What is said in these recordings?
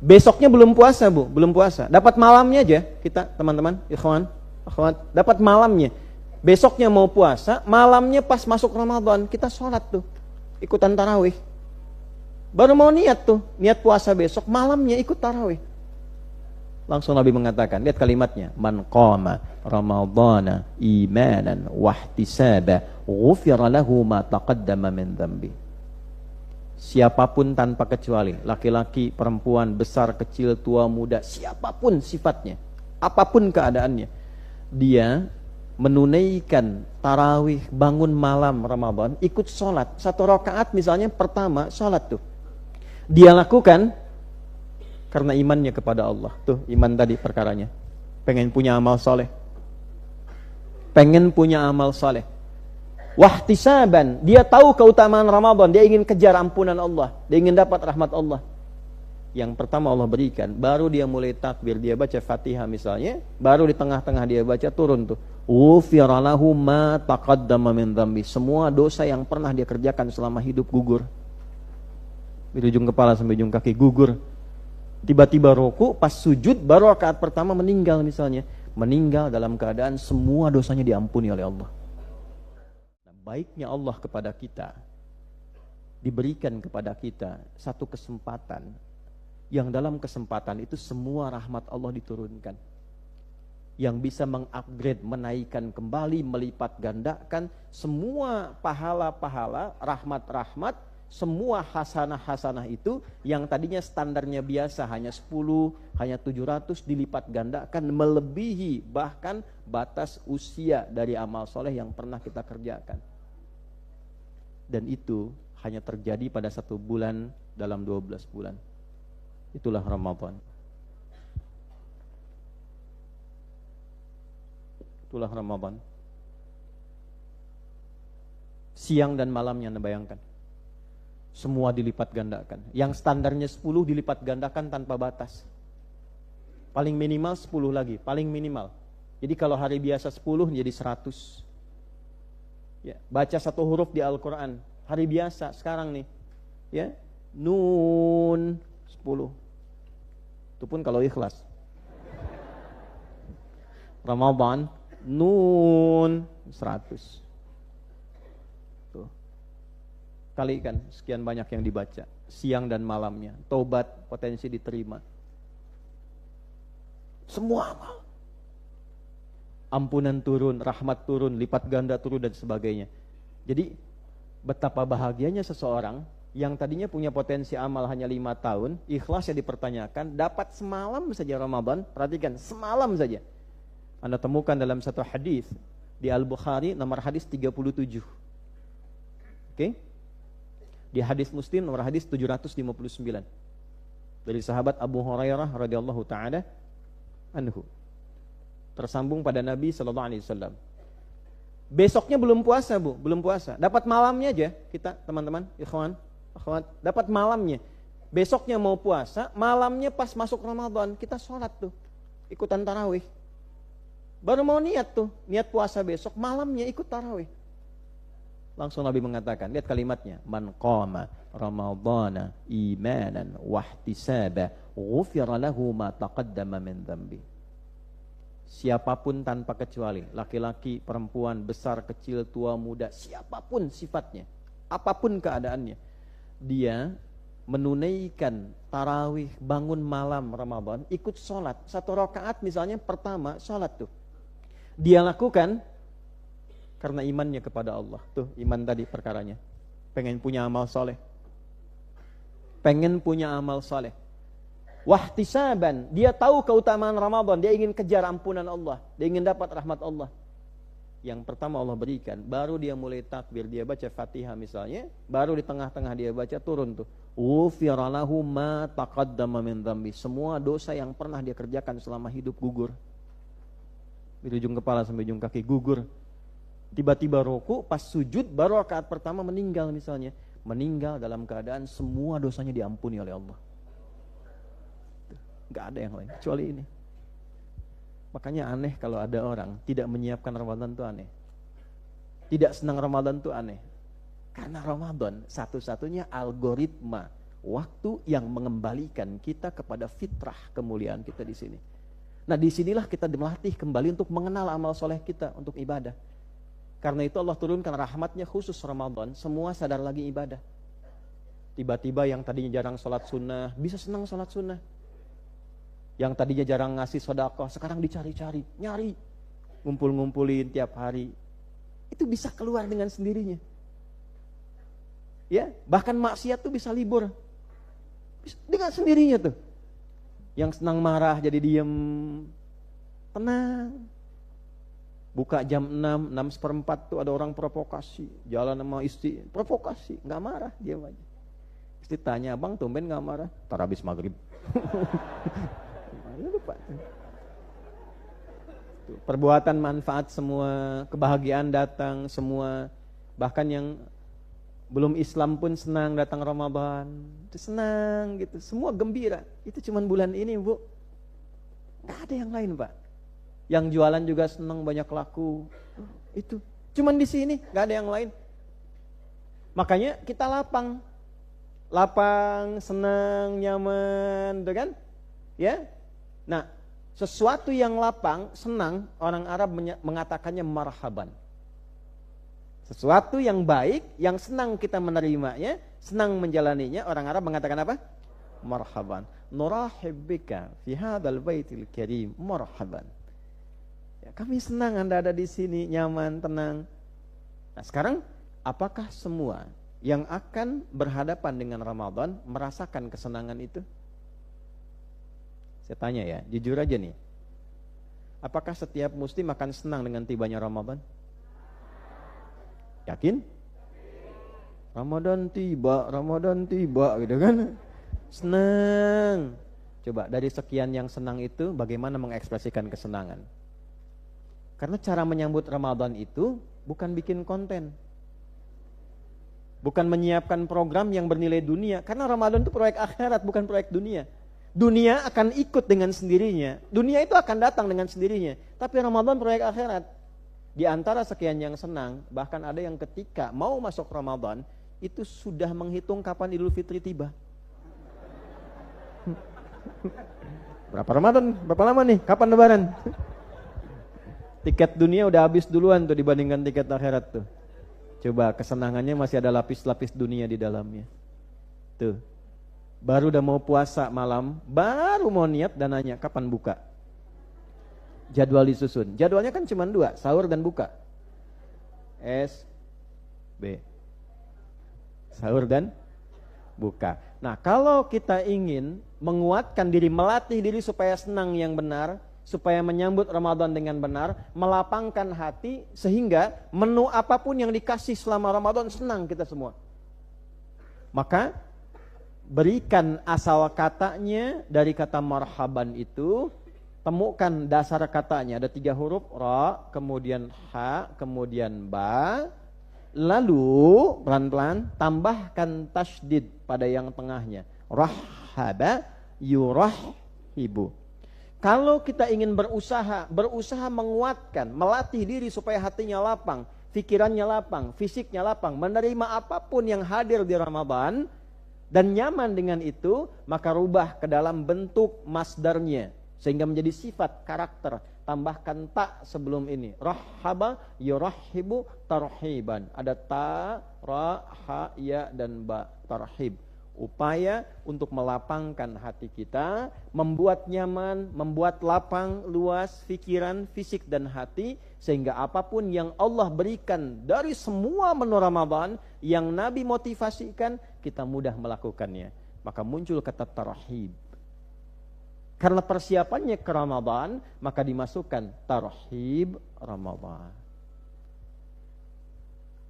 Besoknya belum puasa, Bu, belum puasa. Dapat malamnya aja kita, teman-teman, ikhwan, akhwat, dapat malamnya. Besoknya mau puasa, malamnya pas masuk Ramadan, kita sholat tuh, ikutan tarawih. Baru mau niat tuh, niat puasa besok, malamnya ikut tarawih. Langsung Nabi mengatakan, lihat kalimatnya, man qama ramadhana imanan wahtisaba ghufira lahu ma taqaddama min dhanbi. Siapapun tanpa kecuali, laki-laki, perempuan, besar, kecil, tua, muda, siapapun sifatnya, apapun keadaannya, dia menunaikan tarawih, bangun malam Ramadan, ikut sholat, 1 rakaat misalnya pertama sholat tuh, dia lakukan karena imannya kepada Allah. Tuh iman tadi perkaranya, pengen punya amal soleh, pengen punya amal soleh. Wahtisaban, dia tahu keutamaan Ramadan, dia ingin kejar ampunan Allah, dia ingin dapat rahmat Allah. Yang pertama Allah berikan, baru dia mulai takbir, dia baca Fatihah misalnya, baru di tengah-tengah dia baca turun tuh, ghufira lahu ma taqaddama min dhanbi. Semua dosa yang pernah dia kerjakan selama hidup gugur. Dari ujung kepala sampai ujung kaki gugur. Tiba-tiba ruku, pas sujud baru rakaat pertama meninggal misalnya, meninggal dalam keadaan semua dosanya diampuni oleh Allah. Baiknya Allah kepada kita, diberikan kepada kita satu kesempatan, yang dalam kesempatan itu semua rahmat Allah diturunkan, yang bisa mengupgrade, menaikkan kembali, melipat gandakan semua pahala-pahala, rahmat-rahmat, semua hasanah-hasanah itu yang tadinya standarnya biasa hanya 10, hanya 700, dilipat gandakan melebihi bahkan batas usia dari amal soleh yang pernah kita kerjakan. Dan itu hanya terjadi pada 1 bulan dalam 12 bulan. Itulah Ramadan. Itulah Ramadan. Siang dan malamnya Anda bayangkan. Semua dilipat gandakan. Yang standarnya 10 dilipat gandakan tanpa batas. Paling minimal 10 lagi, paling minimal. Jadi kalau hari biasa 10 jadi 100. Ya, baca 1 huruf di Al-Quran hari biasa sekarang nih, ya, nun 10. Itu pun kalau ikhlas. Ramadan nun 100. Tuh. Kalikan sekian banyak yang dibaca siang dan malamnya. Tobat potensi diterima. Semua amal. Ampunan turun, rahmat turun, lipat ganda turun dan sebagainya. Jadi betapa bahagianya seseorang yang tadinya punya potensi amal hanya 5 tahun, ikhlasnya dipertanyakan, dapat semalam saja Ramadan. Perhatikan, semalam saja. Anda temukan dalam satu hadis di Al-Bukhari nomor hadis 37. Oke? Di hadis Muslim nomor hadis 759. Dari sahabat Abu Hurairah radhiyallahu taala anhu. Tersambung pada Nabi SAW. Besoknya belum puasa, Bu, belum puasa. Dapat malamnya aja kita, teman-teman, ikhwan, akhwat, dapat malamnya. Besoknya mau puasa, malamnya pas masuk Ramadan, kita sholat tuh, ikutan tarawih. Baru mau niat tuh, niat puasa besok, malamnya ikut tarawih. Langsung Nabi mengatakan, lihat kalimatnya, man qama ramadhana imanan wahtisaba ghufira lahu ma taqaddama min dhanbi. Siapapun tanpa kecuali, laki-laki, perempuan, besar, kecil, tua, muda, siapapun sifatnya, apapun keadaannya, dia menunaikan tarawih, bangun malam Ramadan, ikut sholat, 1 rakaat misalnya pertama sholat tuh, dia lakukan karena imannya kepada Allah. Tuh iman tadi perkaranya, pengen punya amal soleh, pengen punya amal soleh. Wahtisaban, dia tahu keutamaan Ramadan, dia ingin kejar ampunan Allah, dia ingin dapat rahmat Allah. Yang pertama Allah berikan, baru dia mulai takbir, dia baca Fatihah misalnya, baru di tengah-tengah dia baca turun tuh, ghufira lahu ma taqaddama min dhanbi. Semua dosa yang pernah dia kerjakan selama hidup gugur. Dari ujung kepala sampai ujung kaki gugur. Tiba-tiba ruku, pas sujud baru rakaat pertama meninggal misalnya, meninggal dalam keadaan semua dosanya diampuni oleh Allah. Gak ada yang lain kecuali ini. Makanya aneh kalau ada orang tidak menyiapkan Ramadan itu aneh. Tidak senang Ramadan itu aneh. Karena Ramadan satu-satunya algoritma Waktu yang mengembalikan kita kepada fitrah kemuliaan kita di sini. Nah, disinilah kita dilatih kembali untuk mengenal amal soleh kita untuk ibadah. Karena itu Allah turunkan rahmatnya khusus Ramadan, semua sadar lagi ibadah. Tiba-tiba yang tadinya jarang sholat sunnah, bisa senang sholat sunnah. Yang tadinya jarang ngasih sedekah, sekarang dicari-cari, nyari. Ngumpul-ngumpulin tiap hari. Itu bisa keluar dengan sendirinya. Ya, bahkan maksiat tuh bisa libur. Dengan sendirinya tuh. Yang senang marah jadi diem, tenang. Buka jam 6:04 tuh ada orang provokasi, jalan sama istri, provokasi, gak marah, diam aja. Istri tanya, abang tumben gak marah? Tar habis maghrib. Lupa. Perbuatan manfaat semua, kebahagiaan datang semua. Bahkan yang belum Islam pun senang datang Ramadan. Itu senang gitu, semua gembira. Itu cuman bulan ini, Bu. Gak ada yang lain, Pak. Yang jualan juga senang, banyak laku. Itu cuman di sini, gak ada yang lain. Makanya kita lapang, senang, nyaman, gitu kan? Ya. Nah, sesuatu yang lapang, senang, orang Arab mengatakannya marhaban. Sesuatu yang baik, yang senang kita menerimanya, senang menjalaninya, orang Arab mengatakan apa? Marhaban. Nurahib bika fi hadzal baitil karim, marhaban. Ya, kami senang Anda ada di sini, nyaman, tenang. Nah, sekarang apakah semua yang akan berhadapan dengan Ramadan merasakan kesenangan itu? Saya tanya ya, jujur aja nih. Apakah setiap muslim akan senang dengan tibanya Ramadan? Yakin? Ramadan tiba gitu kan. Senang. Coba dari sekian yang senang itu bagaimana mengekspresikan kesenangan? Karena cara menyambut Ramadan itu bukan bikin konten. Bukan menyiapkan program yang bernilai dunia. Karena Ramadan itu proyek akhirat, bukan proyek dunia. Dunia akan ikut dengan sendirinya. Dunia itu akan datang dengan sendirinya. Tapi Ramadan proyek akhirat. Di antara sekian yang senang, bahkan ada yang ketika mau masuk Ramadan, itu sudah menghitung kapan Idul Fitri tiba. Berapa Ramadan? Berapa lama nih? Kapan Lebaran? Tiket dunia udah habis duluan tuh dibandingkan tiket akhirat tuh. Coba kesenangannya masih ada lapis-lapis dunia di dalamnya. Tuh. Baru udah mau puasa malam, baru mau niat dan nanya kapan buka. Jadwal disusun. Jadwalnya kan cuma 2, sahur dan buka. SB. Sahur dan buka. Nah, kalau kita ingin menguatkan diri, melatih diri supaya senang yang benar, supaya menyambut Ramadan dengan benar, melapangkan hati sehingga menu apapun yang dikasih selama Ramadan senang kita semua. Maka berikan asal katanya dari kata marhaban itu. Temukan dasar katanya, ada 3 huruf, ra, kemudian ha, kemudian ba. Lalu pelan-pelan tambahkan tasydid pada yang tengahnya. Rahhaba yurahhibu. Kalau kita ingin berusaha menguatkan, melatih diri supaya hatinya lapang, pikirannya lapang, fisiknya lapang, menerima apapun yang hadir di Ramadan dan nyaman dengan itu, maka rubah ke dalam bentuk masdarnya. Sehingga menjadi sifat karakter. Tambahkan ta sebelum ini. Rahhaba yurahhibu tarhiban. Ada ta, ra, ha, ya dan ba. Tarhib. Upaya untuk melapangkan hati kita. Membuat nyaman, membuat lapang, luas, pikiran, fisik dan hati. Sehingga apapun yang Allah berikan dari semua menu Ramadan yang Nabi motivasikan, kita mudah melakukannya. Maka muncul kata tarhib. Karena persiapannya ke Ramadan, maka dimasukkan tarhib Ramadan.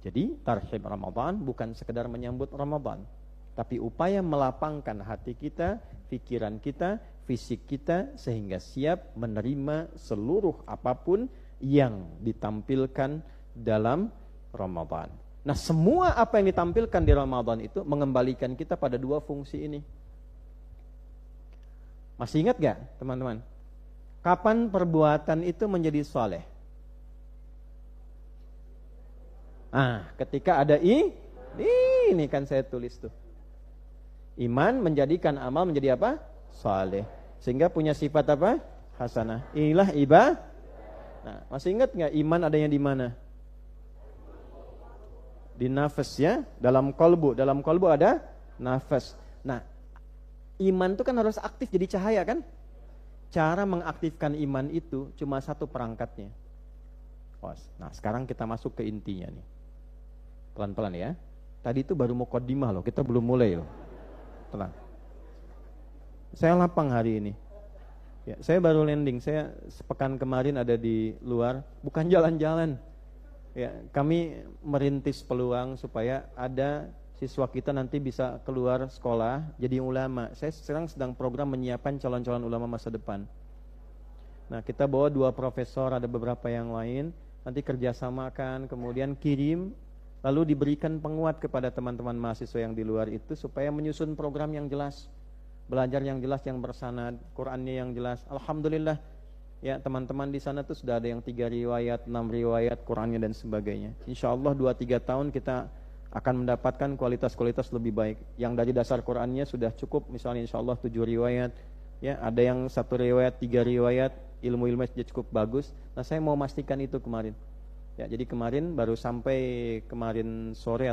Jadi tarhib Ramadan bukan sekedar menyambut Ramadan, tapi upaya melapangkan hati kita, pikiran kita, fisik kita, sehingga siap menerima seluruh apapun yang ditampilkan dalam Ramadan. Nah, semua apa yang ditampilkan di Ramadan itu mengembalikan kita pada 2 fungsi ini. Masih ingat gak teman-teman? Kapan perbuatan itu menjadi soleh? Ketika ada ini kan saya tulis tuh. Iman menjadikan amal menjadi apa? Saleh. Sehingga punya sifat apa? Hasanah. Inilah ibadah. Nah, masih ingat nggak iman adanya di mana? Di nafas ya, dalam kolbu. Dalam kolbu ada nafas. Nah, iman itu kan harus aktif jadi cahaya kan? Cara mengaktifkan iman itu cuma satu perangkatnya. Nah, sekarang kita masuk ke intinya nih. Pelan-pelan ya. Tadi itu baru muqaddimah loh, kita belum mulai loh. Tenang. Saya lapang hari ini. Ya, saya baru landing. Saya sepekan kemarin ada di luar, bukan jalan-jalan. Ya, kami merintis peluang supaya ada siswa kita nanti bisa keluar sekolah jadi ulama. Saya sekarang sedang program menyiapkan calon-calon ulama masa depan. Nah, kita bawa 2 profesor, ada beberapa yang lain. Nanti kerjasamakan, kemudian kirim, lalu diberikan penguat kepada teman-teman mahasiswa yang di luar itu supaya menyusun program yang jelas, belajar yang jelas, yang bersanad, Qur'annya yang jelas. Alhamdulillah, ya teman-teman di sana tuh sudah ada yang 3 riwayat, 6 riwayat, Qur'annya dan sebagainya. Insya Allah 2-3 tahun kita akan mendapatkan kualitas-kualitas lebih baik. Yang dari dasar Qur'annya sudah cukup, misalnya insya Allah 7 riwayat, ya ada yang 1 riwayat, 3 riwayat, ilmu-ilmu sudah cukup bagus. Nah, saya mau memastikan itu kemarin. Ya, jadi kemarin baru sampai kemarin sore atau